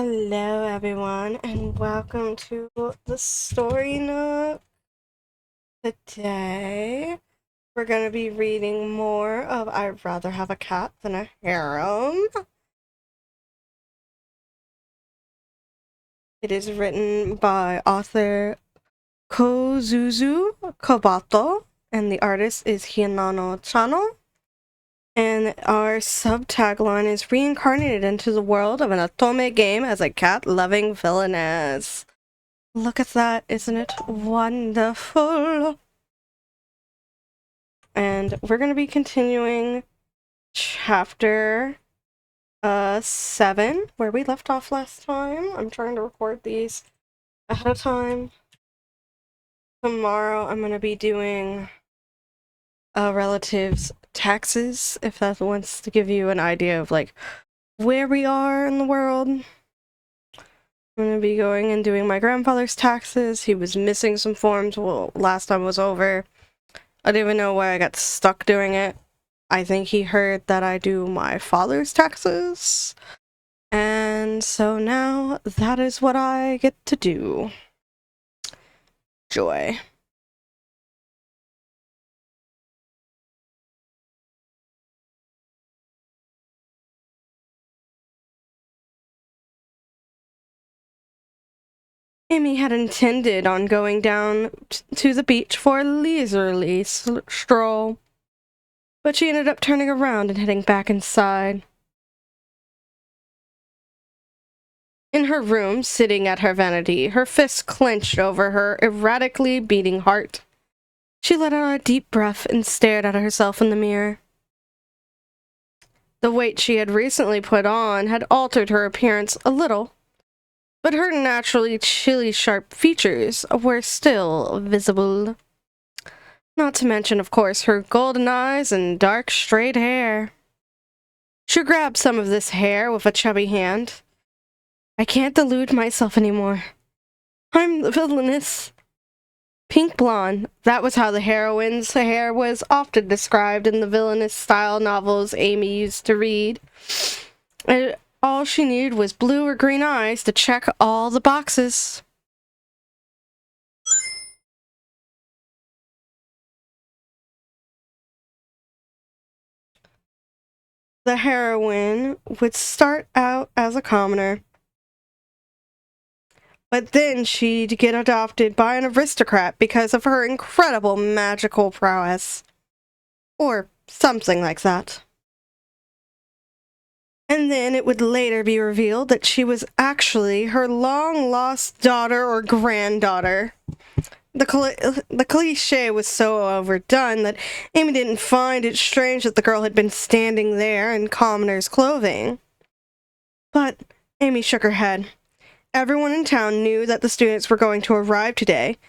Hello everyone and welcome to the Story Nook. Today we're going to be reading more of I'd Rather Have a Cat Than a Harem. It is written by author Kozuzu Kobato and the artist is Hinano Chano. And our subtagline is reincarnated into the world of an otome game as a cat-loving villainess. Look at that, isn't it wonderful? And we're going to be continuing chapter 7, where we left off last time. I'm trying to record these ahead of time. Tomorrow I'm going to be doing relatives' taxes, if that wants to give you an idea of like where we are in the world. I'm going to be going and doing my grandfather's taxes. He was missing some forms last time was over. I don't even know why I got stuck doing it. I think he heard that I do my father's taxes. And so now that is what I get to do. Joy. Amy had intended on going down to the beach for a leisurely stroll, but she ended up turning around and heading back inside. In her room, sitting at her vanity, her fists clenched over her erratically beating heart, she let out a deep breath and stared at herself in the mirror. The weight she had recently put on had altered her appearance a little, but her naturally chilly sharp features were still visible. Not to mention, of course, her golden eyes and dark straight hair. She grabbed some of this hair with a chubby hand. I can't delude myself anymore. I'm the villainess. Pink blonde, that was how the heroine's hair was often described in the villainous-style novels Amy used to read. And all she needed was blue or green eyes to check all the boxes. The heroine would start out as a commoner, but then she'd get adopted by an aristocrat because of her incredible magical prowess. Or something like that. And then it would later be revealed that she was actually her long-lost daughter or granddaughter. The cliché was so overdone that Amy didn't find it strange that the girl had been standing there in commoner's clothing. But Amy shook her head. Everyone in town knew that the students were going to arrive today.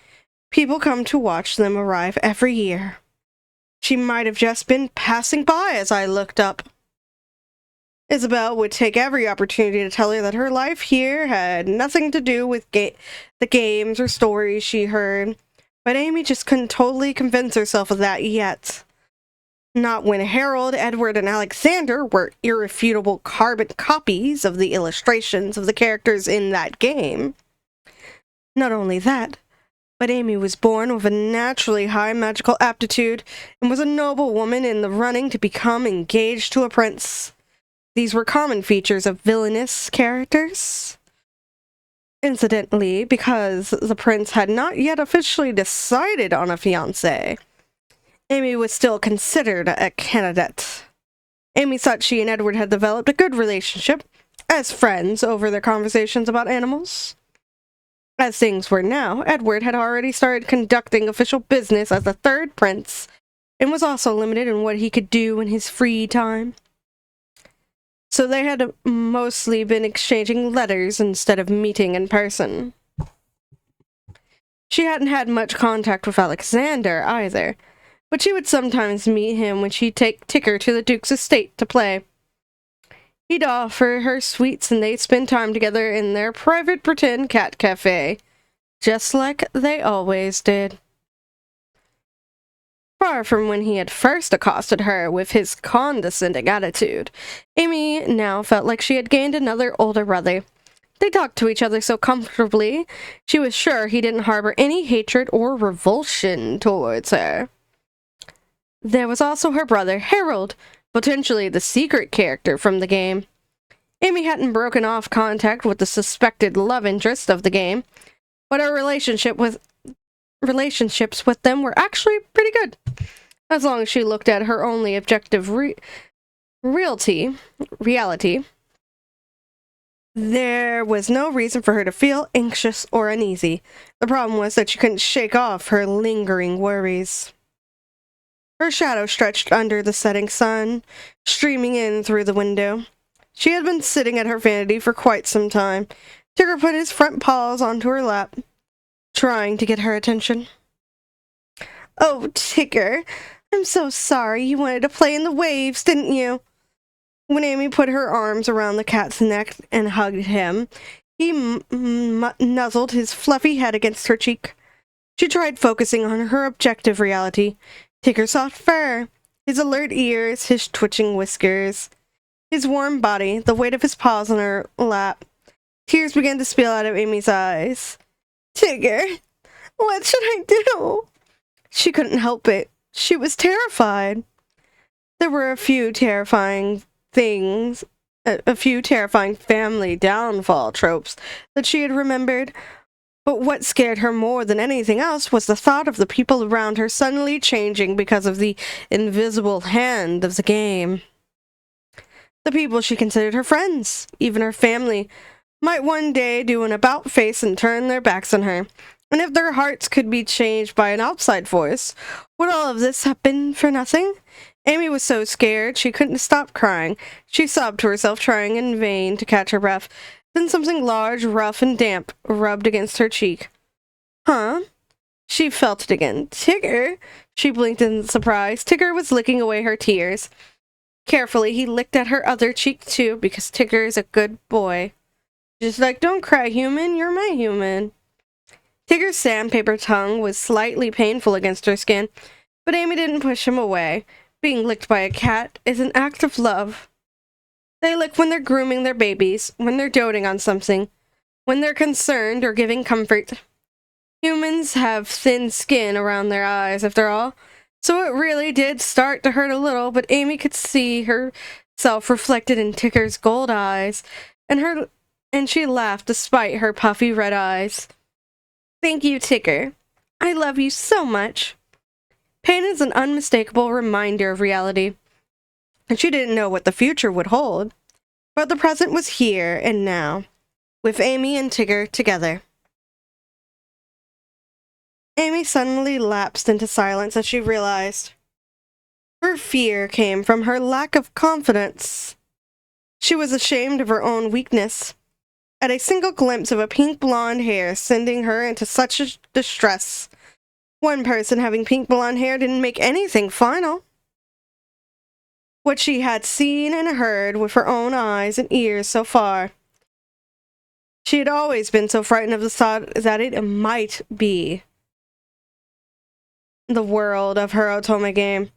People come to watch them arrive every year. She might have just been passing by as I looked up. Isabel would take every opportunity to tell her that her life here had nothing to do with the games or stories she heard, but Amy just couldn't totally convince herself of that yet. Not when Harold, Edward, and Alexander were irrefutable carbon copies of the illustrations of the characters in that game. Not only that, but Amy was born with a naturally high magical aptitude and was a noble woman in the running to become engaged to a prince. These were common features of villainous characters. Incidentally, because the prince had not yet officially decided on a fiancé, Amy was still considered a candidate. Amy thought she and Edward had developed a good relationship as friends over their conversations about animals. As things were now, Edward had already started conducting official business as the third prince and was also limited in what he could do in his free time. So they had mostly been exchanging letters instead of meeting in person. She hadn't had much contact with Alexander either, but she would sometimes meet him when she'd take Ticker to the Duke's estate to play. He'd offer her sweets and they'd spend time together in their private pretend cat cafe, just like they always did. Far from when he had first accosted her with his condescending attitude, Amy now felt like she had gained another older brother, They talked to each other so comfortably, she was sure he didn't harbor any hatred or revulsion towards her. There was also her brother, Harold, potentially the secret character from the game. Amy hadn't broken off contact with the suspected love interest of the game, but her relationships with them were actually pretty good, as long as she looked at her only objective reality. There was no reason for her to feel anxious or uneasy. The problem was that she couldn't shake off her lingering worries. Her shadow stretched under the setting sun, streaming in through the window. She had been sitting at her vanity for quite some time. Tigger put his front paws onto her lap, trying to get her attention. "Oh, Tigger, I'm so sorry. You wanted to play in the waves, didn't you?" When Amy put her arms around the cat's neck and hugged him, he nuzzled his fluffy head against her cheek. She tried focusing on her objective reality. Tigger's soft fur, his alert ears, his twitching whiskers, his warm body, the weight of his paws on her lap. Tears began to spill out of Amy's eyes. "Tigger, what should I do?" She couldn't help it. She was terrified. There were a few terrifying family downfall tropes that she had remembered, but what scared her more than anything else was the thought of the people around her suddenly changing because of the invisible hand of the game. The people she considered her friends, even her family, might one day do an about-face and turn their backs on her. And if their hearts could be changed by an outside force, would all of this have been for nothing? Amy was so scared she couldn't stop crying. She sobbed to herself, trying in vain to catch her breath. Then something large, rough, and damp rubbed against her cheek. Huh? She felt it again. "Tigger!" She blinked in surprise. Tigger was licking away her tears. Carefully, he licked at her other cheek, too, because Tigger is a good boy. Just like, "Don't cry, human. You're my human." Tigger's sandpaper tongue was slightly painful against her skin, but Amy didn't push him away. Being licked by a cat is an act of love. They lick when they're grooming their babies, when they're doting on something, when they're concerned or giving comfort. Humans have thin skin around their eyes, after all, so it really did start to hurt a little, but Amy could see herself reflected in Tigger's gold eyes, and she laughed despite her puffy red eyes. "Thank you, Tigger. I love you so much." Pain is an unmistakable reminder of reality, and she didn't know what the future would hold. But the present was here and now, with Amy and Tigger together. Amy suddenly lapsed into silence as she realized her fear came from her lack of confidence. She was ashamed of her own weakness. At a single glimpse of a pink blonde hair sending her into such distress. One person having pink blonde hair didn't make anything final. What she had seen and heard with her own eyes and ears so far. She had always been so frightened of the thought that it might be the world of her Otome game.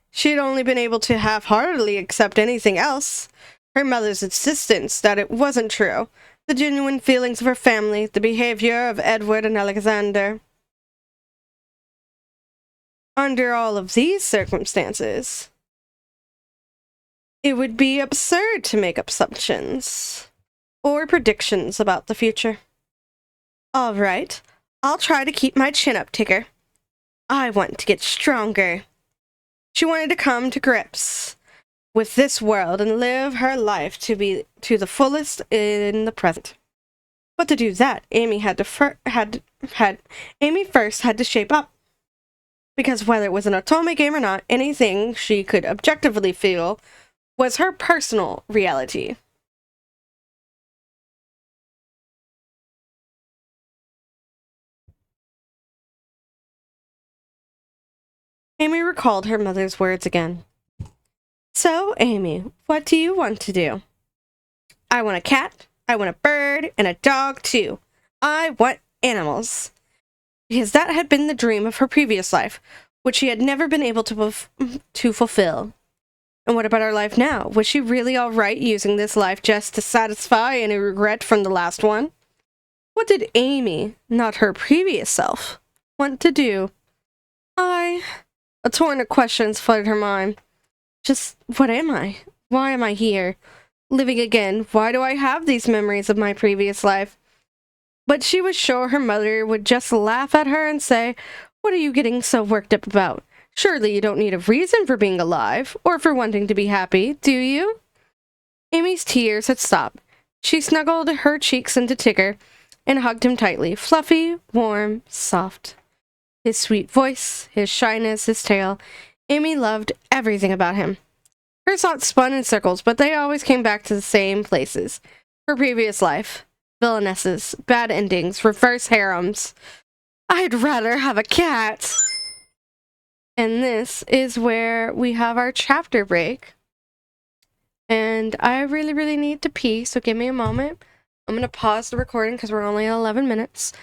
She had only been able to half-heartedly accept anything else. Her mother's insistence that it wasn't true. The genuine feelings of her family, the behavior of Edward and Alexander. Under all of these circumstances, it would be absurd to make assumptions or predictions about the future. All right, I'll try to keep my chin up, Tigger. I want to get stronger. She wanted to come to grips with this world and live her life to the fullest in the present. But to do that, Amy Amy first had to shape up. Because whether it was an Otome game or not, anything she could objectively feel was her personal reality. Amy recalled her mother's words again. "So, Amy, what do you want to do?" "I want a cat, I want a bird, and a dog, too. I want animals." Because that had been the dream of her previous life, which she had never been able to fulfill. And what about her life now? Was she really alright using this life just to satisfy any regret from the last one? What did Amy, not her previous self, want to do? A torrent of questions flooded her mind. Just, what am I? Why am I here? Living again. Why do I have these memories of my previous life? But she was sure her mother would just laugh at her and say, "What are you getting so worked up about? Surely you don't need a reason for being alive, or for wanting to be happy, do you?" Amy's tears had stopped. She snuggled her cheeks into Tigger and hugged him tightly, fluffy, warm, soft. His sweet voice, his shyness, his tail. Amy loved everything about him. Her thoughts spun in circles, but they always came back to the same places. Her previous life. Villainesses, bad endings, reverse harems. I'd rather have a cat. And this is where we have our chapter break. And I really, really need to pee, so give me a moment. I'm going to pause the recording because we're only at 11 minutes.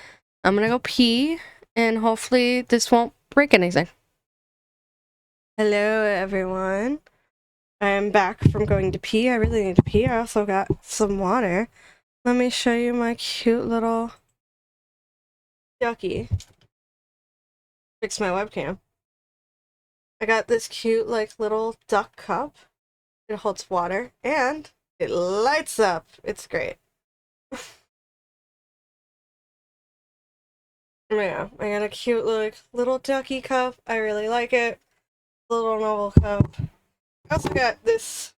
I'm going to go pee, and hopefully this won't break anything. Hello, everyone. I'm back from going to pee. I really need to pee. I also got some water. Let me show you my cute little ducky. Fix my webcam. I got this cute, like, little duck cup. It holds water, and it lights up. It's great. Yeah, I got a cute, like, little ducky cup. I really like it. Little novel cup. I also got this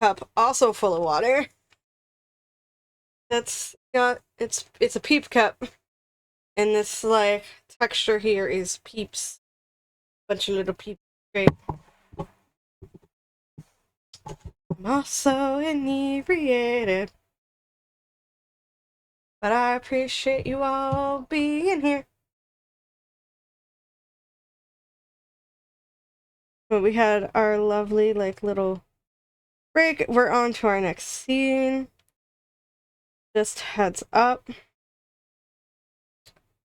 cup, also full of water. That's got, it's a peep cup. And this, like, texture here is peeps. Bunch of little peeps. Great. I'm also inebriated. But I appreciate you all being here. But we had our lovely, like, little break. We're on to our next scene. Just heads up.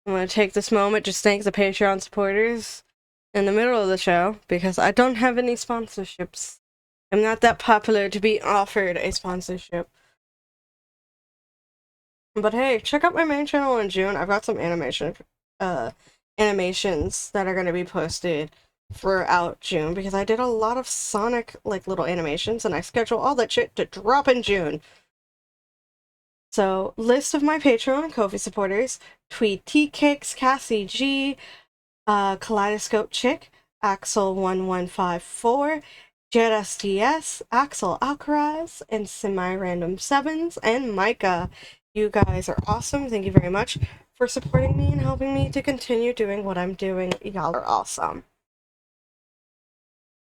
I'm going to take this moment to thank the Patreon supporters in the middle of the show, because I don't have any sponsorships. I'm not that popular to be offered a sponsorship. But hey, check out my main channel in June. I've got some animations that are going to be posted throughout June, because I did a lot of Sonic, like, little animations, and I schedule all that shit to drop in June. So, list of my Patreon and Ko-fi supporters: Tweed Tea Cakes, Cassie G, Kaleidoscope Chick, Axel1154, Jet SDS, Axel Alcaraz, and Semi-Random Sevens, and Micah. You guys are awesome. Thank you very much for supporting me and helping me to continue doing what I'm doing. Y'all are awesome.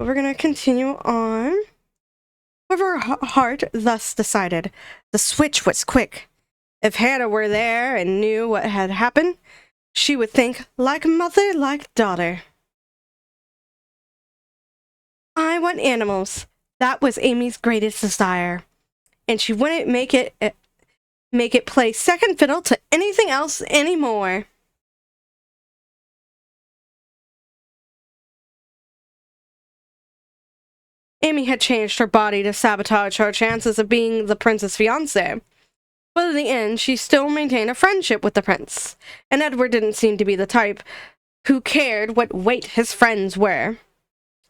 We're gonna continue on. With her heart thus decided, the switch was quick. If Hannah were there and knew what had happened, she would think like mother, like daughter. I want animals. That was Amy's greatest desire. And she wouldn't make it play second fiddle to anything else anymore. Amy had changed her body to sabotage her chances of being the prince's fiancé. But in the end, she still maintained a friendship with the prince, and Edward didn't seem to be the type who cared what weight his friends were.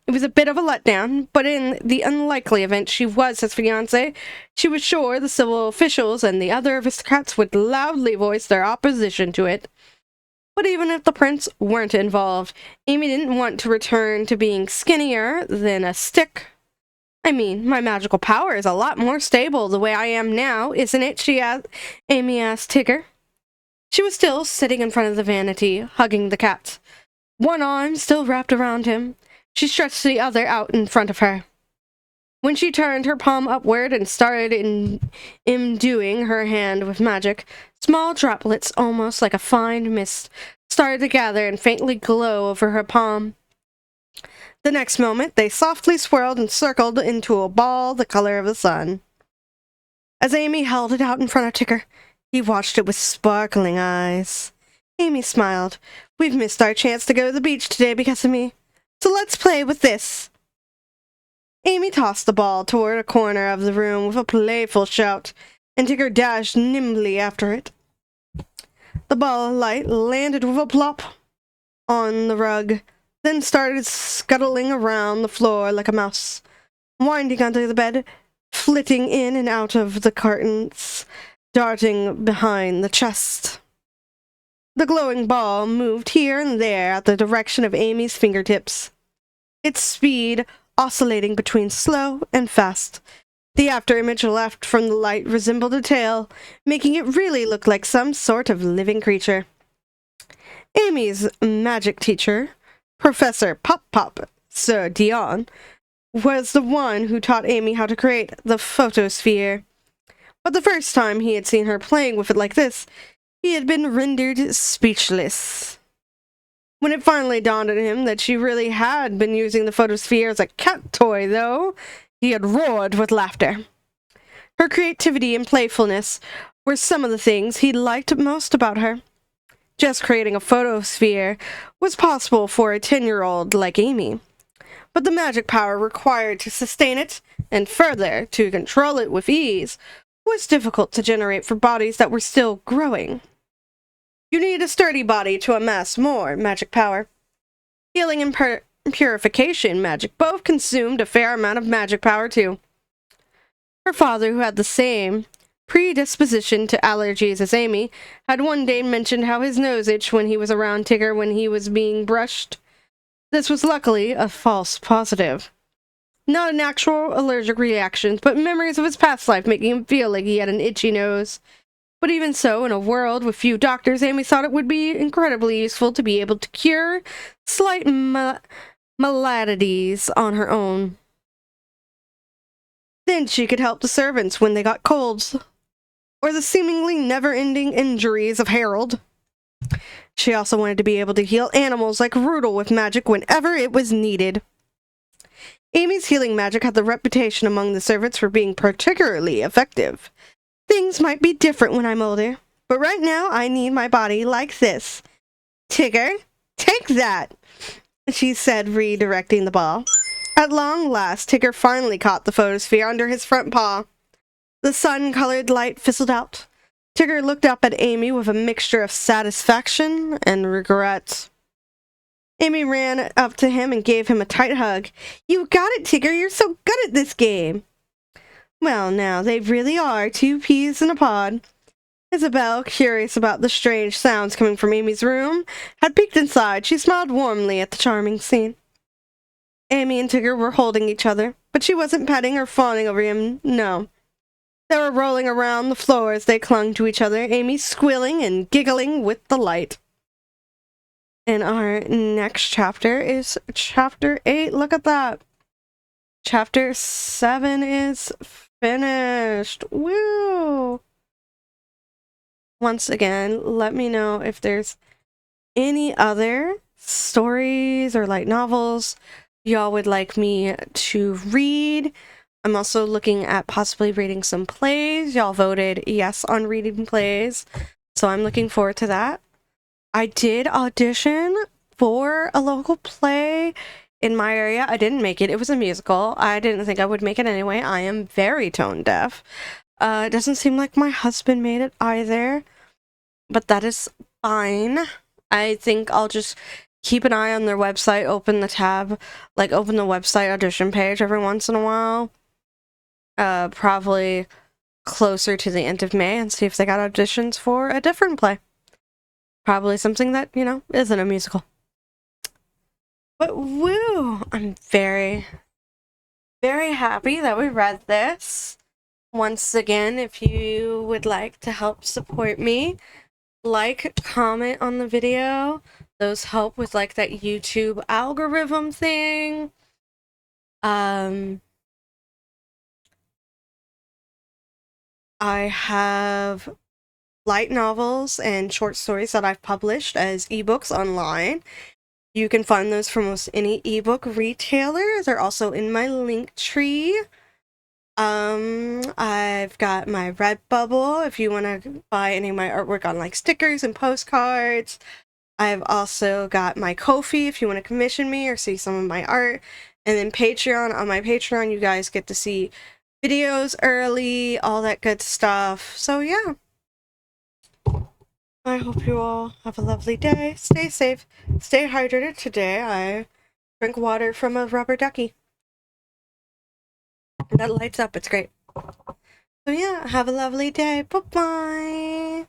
It was a bit of a letdown, but in the unlikely event she was his fiancé, she was sure the civil officials and the other aristocrats would loudly voice their opposition to it. But even if the prince weren't involved, Amy didn't want to return to being skinnier than a stick. I mean, my magical power is a lot more stable the way I am now, isn't it? Amy asked Tigger. She was still sitting in front of the vanity, hugging the cat. One arm still wrapped around him. She stretched the other out in front of her. When she turned her palm upward and started imbuing her hand with magic, small droplets, almost like a fine mist, started to gather and faintly glow over her palm. The next moment, they softly swirled and circled into a ball the color of the sun. As Amy held it out in front of Tigger, he watched it with sparkling eyes. Amy smiled. We've missed our chance to go to the beach today because of me. So let's play with this. Amy tossed the ball toward a corner of the room with a playful shout, and Tigger dashed nimbly after it. The ball of light landed with a plop on the rug, then started scuttling around the floor like a mouse, winding under the bed, flitting in and out of the curtains, darting behind the chest. The glowing ball moved here and there at the direction of Amy's fingertips, its speed oscillating between slow and fast. The afterimage left from the light resembled a tail, making it really look like some sort of living creature. Amy's magic teacher, Professor Pop-Pop, Sir Dion, was the one who taught Amy how to create the photosphere. But the first time he had seen her playing with it like this, he had been rendered speechless. When it finally dawned on him that she really had been using the photosphere as a cat toy, though, he had roared with laughter. Her creativity and playfulness were some of the things he liked most about her. Just creating a photosphere was possible for a 10-year-old like Amy, but the magic power required to sustain it, and further, to control it with ease, was difficult to generate for bodies that were still growing. You need a sturdy body to amass more magic power. Healing and purification magic both consumed a fair amount of magic power too. Her father, who had the same predisposition to allergies as Amy, had one day mentioned how his nose itched when he was around Tigger when he was being brushed. This was luckily a false positive. Not an actual allergic reaction, but memories of his past life making him feel like he had an itchy nose. But even so, in a world with few doctors, Amy thought it would be incredibly useful to be able to cure slight maladies on her own. Then she could help the servants when they got colds, or the seemingly never-ending injuries of Harold. She also wanted to be able to heal animals like Rudel with magic whenever it was needed. Amy's healing magic had the reputation among the servants for being particularly effective. Things might be different when I'm older, but right now I need my body like this. Tigger, take that, she said, redirecting the ball. At long last, Tigger finally caught the photosphere under his front paw. The sun-colored light fizzled out. Tigger looked up at Amy with a mixture of satisfaction and regret. Amy ran up to him and gave him a tight hug. You got it, Tigger. You're so good at this game. Well, now, they really are 2 peas in a pod. Isabel, curious about the strange sounds coming from Amy's room, had peeked inside. She smiled warmly at the charming scene. Amy and Tigger were holding each other, but she wasn't petting or fawning over him, no. They were rolling around the floor as they clung to each other, Amy squealing and giggling with delight. And our next chapter is Chapter 8. Look at that. Chapter 7 is finished. Woo! Once again, let me know if there's any other stories or light novels y'all would like me to read. I'm also looking at possibly reading some plays. Y'all voted yes on reading plays, so I'm looking forward to that. I did audition for a local play in my area. I didn't make it. It was a musical. I didn't think I would make it anyway. I am very tone deaf. It doesn't seem like my husband made it either, but that is fine. I think I'll just keep an eye on their website, open the website audition page every once in a while. Probably closer to the end of May, and see if they got auditions for a different play. Probably something that, isn't a musical. But woo! I'm very, very happy that we read this. Once again, if you would like to help support me, comment on the video. Those help with that YouTube algorithm thing. I have light novels and short stories that I've published as ebooks online. You can find those from most any ebook retailer. They're also in my link tree. I've got my Redbubble if you want to buy any of my artwork on stickers and postcards. I've also got my Ko-fi if you want to commission me or see some of my art. And then Patreon, on my Patreon, you guys get to see videos early, all that good stuff. So yeah. I hope you all have a lovely day. Stay safe. Stay hydrated. Today I drink water from a rubber ducky. That lights up. It's great. So yeah, have a lovely day. Bye-bye.